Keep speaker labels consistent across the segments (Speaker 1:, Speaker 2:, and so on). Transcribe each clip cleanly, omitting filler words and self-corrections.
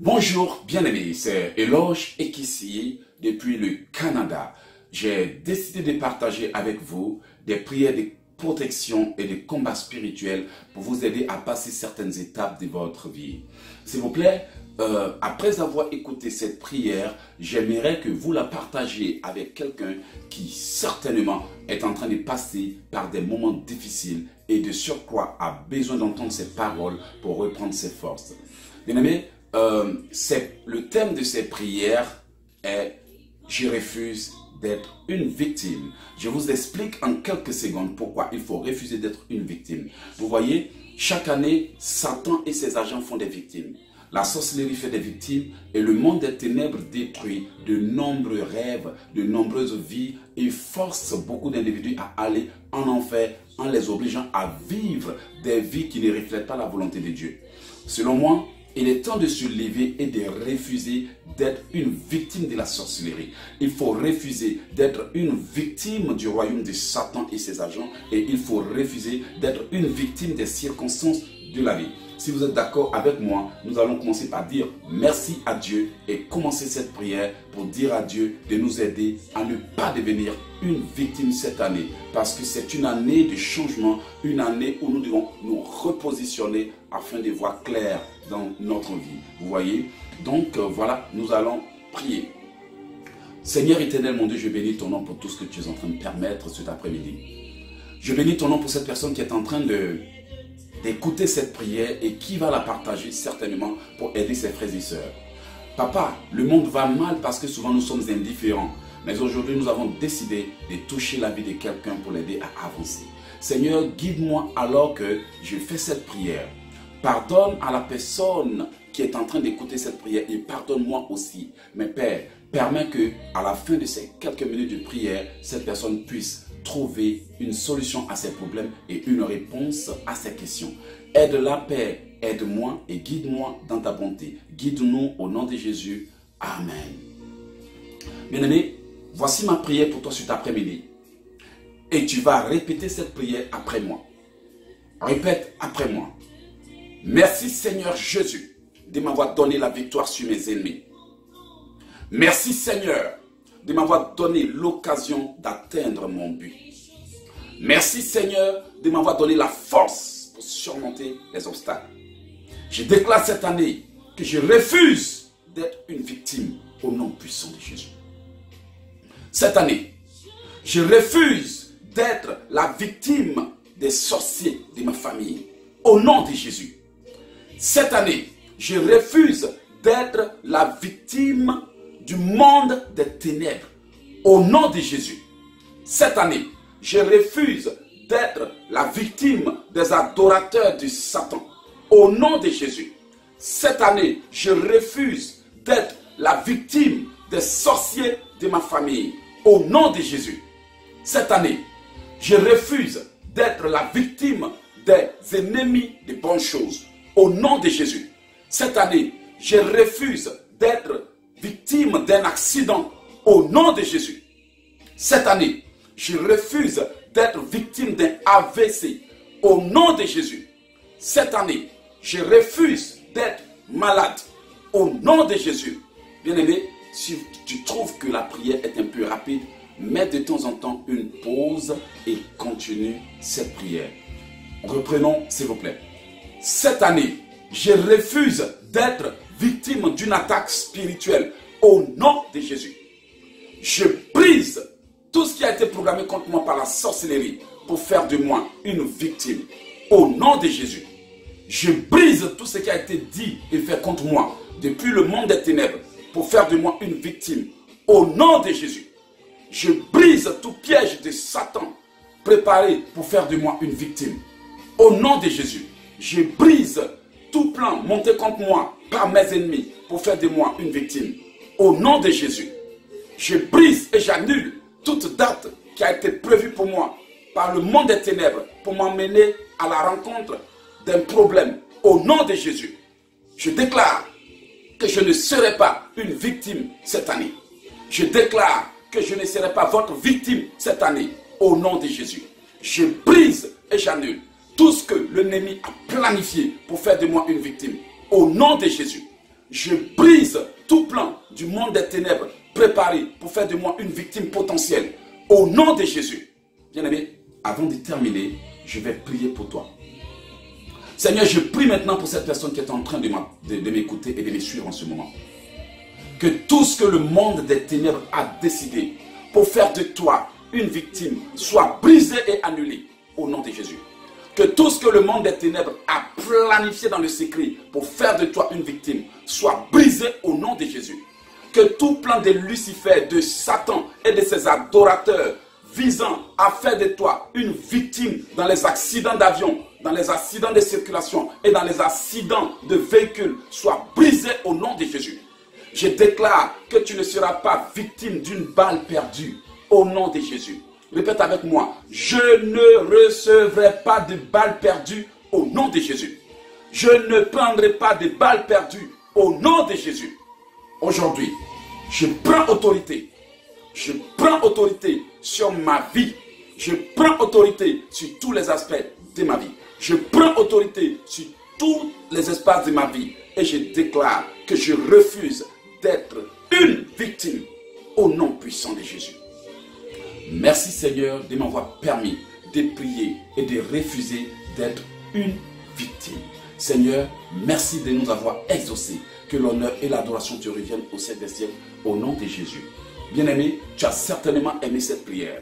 Speaker 1: Bonjour bien-aimés, c'est Eloge Ekissi depuis le Canada. J'ai décidé de partager avec vous des prières de protection et de combat spirituel pour vous aider à passer certaines étapes de votre vie. S'il vous plaît, après avoir écouté cette prière, j'aimerais que vous la partagiez avec quelqu'un qui certainement est en train de passer par des moments difficiles et de surcroît a besoin d'entendre ces paroles pour reprendre ses forces. Bien-aimés, le thème de ces prières est « Je refuse d'être une victime ». Je vous explique en quelques secondes pourquoi il faut refuser d'être une victime. Vous voyez, chaque année, Satan et ses agents font des victimes. La sorcellerie fait des victimes et le monde des ténèbres détruit de nombreux rêves, de nombreuses vies et force beaucoup d'individus à aller en enfer en les obligeant à vivre des vies qui ne reflètent pas la volonté de Dieu. Selon moi, il est temps de se lever et de refuser d'être une victime de la sorcellerie. Il faut refuser d'être une victime du royaume de Satan et ses agents. Et il faut refuser d'être une victime des circonstances de la vie. Si vous êtes d'accord avec moi, nous allons commencer par dire merci à Dieu et commencer cette prière pour dire à Dieu de nous aider à ne pas devenir une victime cette année. Parce que c'est une année de changement, une année où nous devons nous repositionner afin de voir clair dans notre vie. Vous voyez? Donc voilà, nous allons prier. Seigneur éternel, mon Dieu, je bénis ton nom pour tout ce que tu es en train de permettre cet après-midi. Je bénis ton nom pour cette personne qui est en train d'écouter cette prière et qui va la partager certainement pour aider ses frères et sœurs. Papa, le monde va mal parce que souvent nous sommes indifférents. Mais aujourd'hui, nous avons décidé de toucher la vie de quelqu'un pour l'aider à avancer. Seigneur, guide-moi alors que je fais cette prière. Pardonne à la personne qui est en train d'écouter cette prière et pardonne-moi aussi. Mais Père, permets que à la fin de ces quelques minutes de prière, cette personne puisse trouver une solution à ses problèmes et une réponse à ses questions. Aide-la, Père, aide-moi et guide-moi dans ta bonté. Guide-nous au nom de Jésus. Amen. Bien-aimé, voici ma prière pour toi cet après-midi. Et tu vas répéter cette prière après moi. Répète après moi. Merci Seigneur Jésus de m'avoir donné la victoire sur mes ennemis. Merci Seigneur de m'avoir donné l'occasion d'atteindre mon but. Merci Seigneur de m'avoir donné la force pour surmonter les obstacles. Je déclare cette année que je refuse d'être une victime au nom puissant de Jésus. Cette année, je refuse d'être la victime des sorciers de ma famille au nom de Jésus. Cette année, je refuse d'être la victime du monde des ténèbres au nom de Jésus. Cette année, je refuse d'être la victime des adorateurs de Satan au nom de Jésus. Cette année, je refuse d'être la victime des sorciers de ma famille au nom de Jésus. Cette année, je refuse d'être la victime des ennemis de bonnes choses au nom de Jésus. Cette année, je refuse d'être victime d'un accident au nom de Jésus. Cette année, je refuse d'être victime d'un AVC au nom de Jésus. Cette année, je refuse d'être malade au nom de Jésus. Bien-aimé, si tu trouves que la prière est un peu rapide, mets de temps en temps une pause et continue cette prière. Reprenons s'il vous plaît. Cette année, je refuse d'être victime d'une attaque spirituelle au nom de Jésus. Je brise tout ce qui a été programmé contre moi par la sorcellerie pour faire de moi une victime au nom de Jésus. Je brise tout ce qui a été dit et fait contre moi depuis le monde des ténèbres pour faire de moi une victime au nom de Jésus. Je brise tout piège de Satan préparé pour faire de moi une victime au nom de Jésus. Je brise tout plan monté contre moi par mes ennemis pour faire de moi une victime au nom de Jésus. Je brise et j'annule toute date qui a été prévue pour moi par le monde des ténèbres pour m'emmener à la rencontre d'un problème au nom de Jésus. Je déclare que je ne serai pas une victime cette année. Je déclare que je ne serai pas votre victime cette année au nom de Jésus. Je brise et j'annule tout ce que l'ennemi a planifié pour faire de moi une victime au nom de Jésus. Je brise tout plan du monde des ténèbres préparé pour faire de moi une victime potentielle. Au nom de Jésus. Bien-aimé, avant de terminer, je vais prier pour toi. Seigneur, je prie maintenant pour cette personne qui est en train de m'écouter et de me suivre en ce moment. Que tout ce que le monde des ténèbres a décidé pour faire de toi une victime soit brisé et annulé au nom de Jésus. Que tout ce que le monde des ténèbres a planifié dans le secret pour faire de toi une victime soit brisé au nom de Jésus. Que tout plan de Lucifer, de Satan et de ses adorateurs visant à faire de toi une victime dans les accidents d'avion, dans les accidents de circulation et dans les accidents de véhicules soit brisé au nom de Jésus. Je déclare que tu ne seras pas victime d'une balle perdue au nom de Jésus. Répète avec moi, je ne recevrai pas de balles perdues au nom de Jésus. Je ne prendrai pas de balles perdues au nom de Jésus. Aujourd'hui, je prends autorité. Je prends autorité sur ma vie. Je prends autorité sur tous les aspects de ma vie. Je prends autorité sur tous les espaces de ma vie. Et je déclare que je refuse d'être une victime au nom puissant de Jésus. Merci Seigneur de m'avoir permis de prier et de refuser d'être une victime. Seigneur, merci de nous avoir exaucés. Que l'honneur et l'adoration te reviennent au siècle des siècles au nom de Jésus. Bien-aimé, tu as certainement aimé cette prière.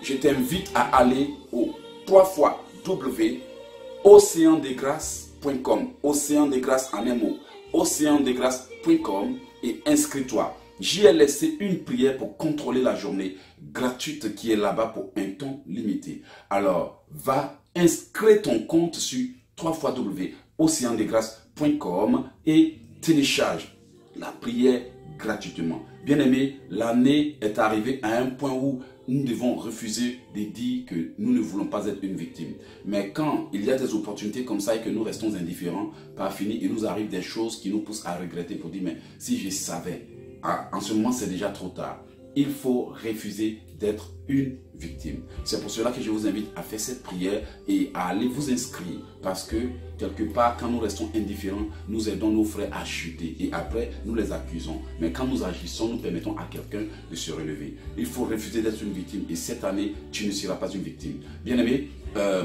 Speaker 1: Je t'invite à aller au 3xw.oceandegras.com, Océan de grâce en un mot, oceandegras.com et inscris-toi. J'y ai laissé une prière pour contrôler la journée gratuite qui est là-bas pour un temps limité. Alors, va inscrire ton compte sur www.oceandegras.com et télécharge la prière gratuitement. Bien-aimé, l'année est arrivée à un point où nous devons refuser de dire que nous ne voulons pas être une victime. Mais quand il y a des opportunités comme ça et que nous restons indifférents, par fini, il nous arrive des choses qui nous poussent à regretter pour dire, mais si je savais, en ce moment c'est déjà trop tard. Il faut refuser d'être une victime. C'est pour cela que je vous invite à faire cette prière et à aller vous inscrire. Parce que quelque part, quand nous restons indifférents, nous aidons nos frères à chuter. Et après, nous les accusons. Mais quand nous agissons, nous permettons à quelqu'un de se relever. Il faut refuser d'être une victime. Et cette année, tu ne seras pas une victime. Bien-aimé,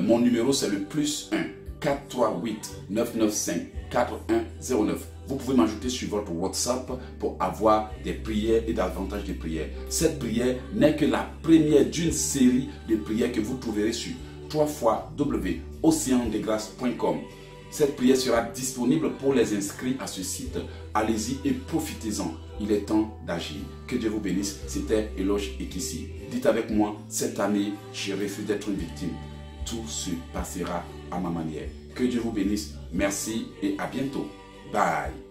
Speaker 1: mon numéro c'est le +1 438 995 4109. Vous pouvez m'ajouter sur votre WhatsApp pour avoir des prières et davantage de prières. Cette prière n'est que la première d'une série de prières que vous trouverez sur www.oceandegras.com. Cette prière sera disponible pour les inscrits à ce site. Allez-y et profitez-en. Il est temps d'agir. Que Dieu vous bénisse. C'était Eloge Ekissi. Dites avec moi, cette année, je refuse d'être une victime. Tout se passera à ma manière. Que Dieu vous bénisse. Merci et à bientôt. Bye.